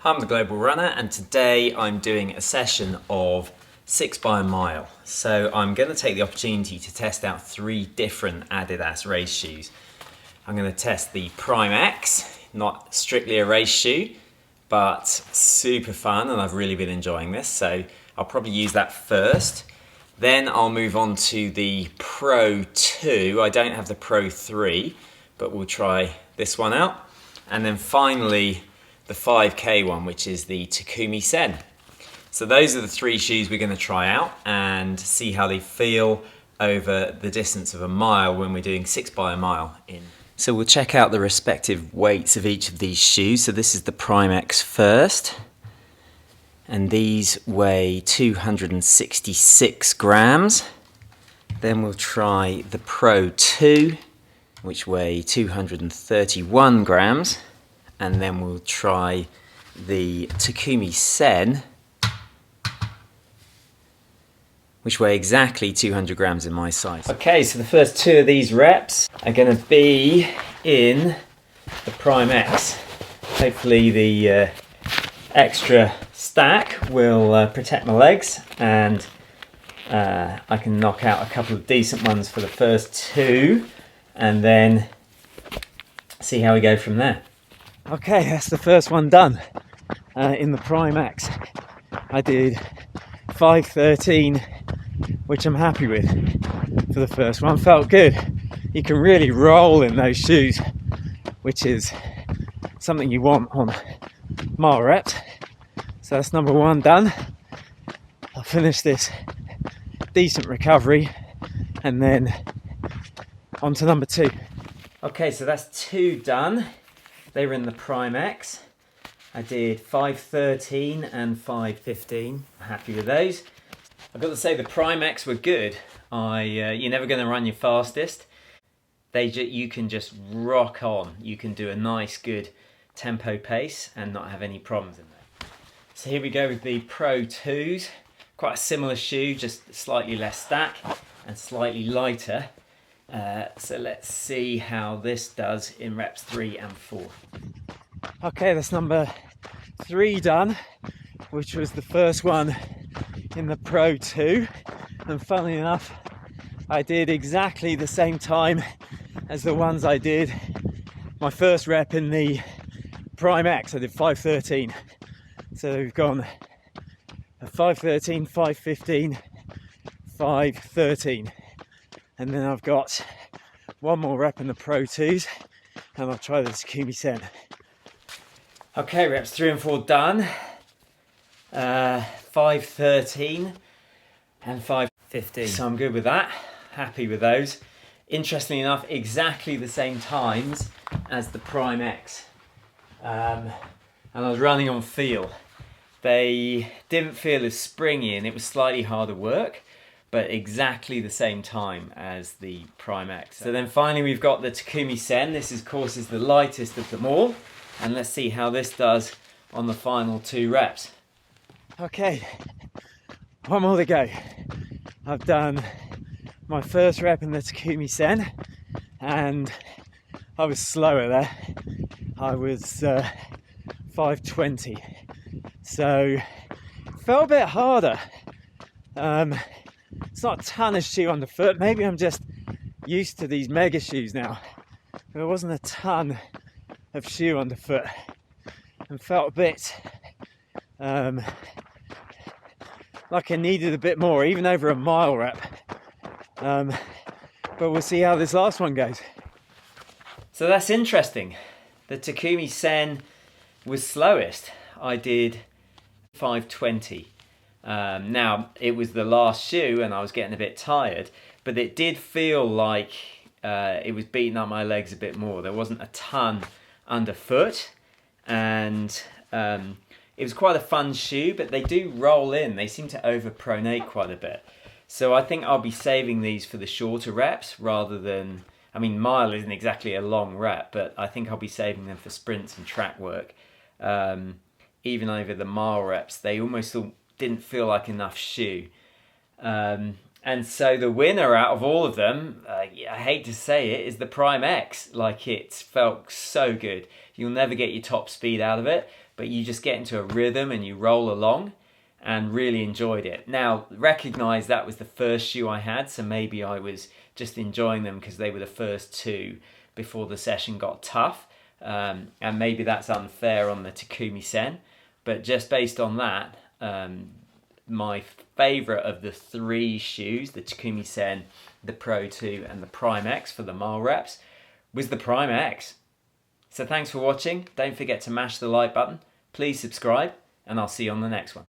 I'm the Global Runner, and today I'm doing a session of 6 by a mile. So I'm going to take the opportunity to test out 3 different Adidas race shoes. I'm going to test the Prime X, not strictly a race shoe, but super fun, and I've really been enjoying this, so I'll probably use that first. Then I'll move on to the Pro 2. I don't have the Pro 3, but we'll try this one out. And then finally, the 5K one, which is the Takumi Sen. So those are the 3 shoes we're going to try out and see how they feel over the distance of a mile when we're doing 6 by a mile in. So we'll check out the respective weights of each of these shoes. So this is the Prime X first, and these weigh 266 grams. Then we'll try the Pro 2, which weigh 231 grams. And then we'll try the Takumi Sen, which weigh exactly 200 grams in my size. Okay, so the first 2 of these reps are going to be in the Prime X. Hopefully the extra stack will protect my legs, and I can knock out a couple of decent ones for the first 2 and then see how we go from there. Okay, that's the first one done in the Prime X. I did 5:13, which I'm happy with for the first one. Felt good. You can really roll in those shoes, which is something you want on mile reps. So that's number 1 done. I'll finish this decent recovery and then on to number 2. Okay, so that's 2 done. They were in the Prime X. I did 5:13 and 5:15. I'm happy with those. I've got to say the Prime X were good. You're never going to run your fastest. You can just rock on. You can do a nice, good tempo pace and not have any problems in there. So here we go with the Pro 2s. Quite a similar shoe, just slightly less stack and slightly lighter. So let's see how this does in reps 3 and 4. Okay, that's number 3 done, which was the first one in the Pro 2. And funnily enough, I did exactly the same time as the ones I did my first rep in the Prime X. I did 5:13. So we've gone 5:13, 5:15, 5:13. And then I've got 1 more rep in the Pro 2s, and I'll try the Takumi Sen. Okay, reps 3 and 4 done. 5:13 and 5:15. So I'm good with that. Happy with those. Interestingly enough, exactly the same times as the Prime X. And I was running on feel. They didn't feel as springy, and it was slightly harder work, but exactly the same time as the Prime X. So then finally we've got the Takumi Sen. This of course is the lightest of them all, and let's see how this does on the final 2 reps. Okay, 1 more to go. I've done my first rep in the Takumi Sen, and I was slower there. I was 5:20, so it felt a bit harder. It's not a ton of shoe underfoot. Maybe I'm just used to these mega shoes now. There wasn't a ton of shoe underfoot and felt a bit like I needed a bit more, even over a mile rep. But we'll see how this last one goes. So that's interesting. The Takumi Sen was slowest. I did 5:20. Now, it was the last shoe and I was getting a bit tired, but it did feel like it was beating up my legs a bit more. There wasn't a ton underfoot, and it was quite a fun shoe, but they do roll in. They seem to overpronate quite a bit. So I think I'll be saving these for the shorter reps rather than, I mean, mile isn't exactly a long rep, but I think I'll be saving them for sprints and track work. Even over the mile reps, they almost didn't feel like enough shoe. And so the winner out of all of them, I hate to say it, is the Prime X. Like, it felt so good. You'll never get your top speed out of it, but you just get into a rhythm and you roll along, and really enjoyed it. Now, recognize that was the first shoe I had, so maybe I was just enjoying them because they were the first two before the session got tough, and maybe that's unfair on the Takumi Sen, but just based on that, my favorite of the three shoes, the Takumi Sen, the Pro 2 and the Prime X for the mile reps, was the Prime X. So thanks for watching. Don't forget to mash the like button, please subscribe, and I'll see you on the next one.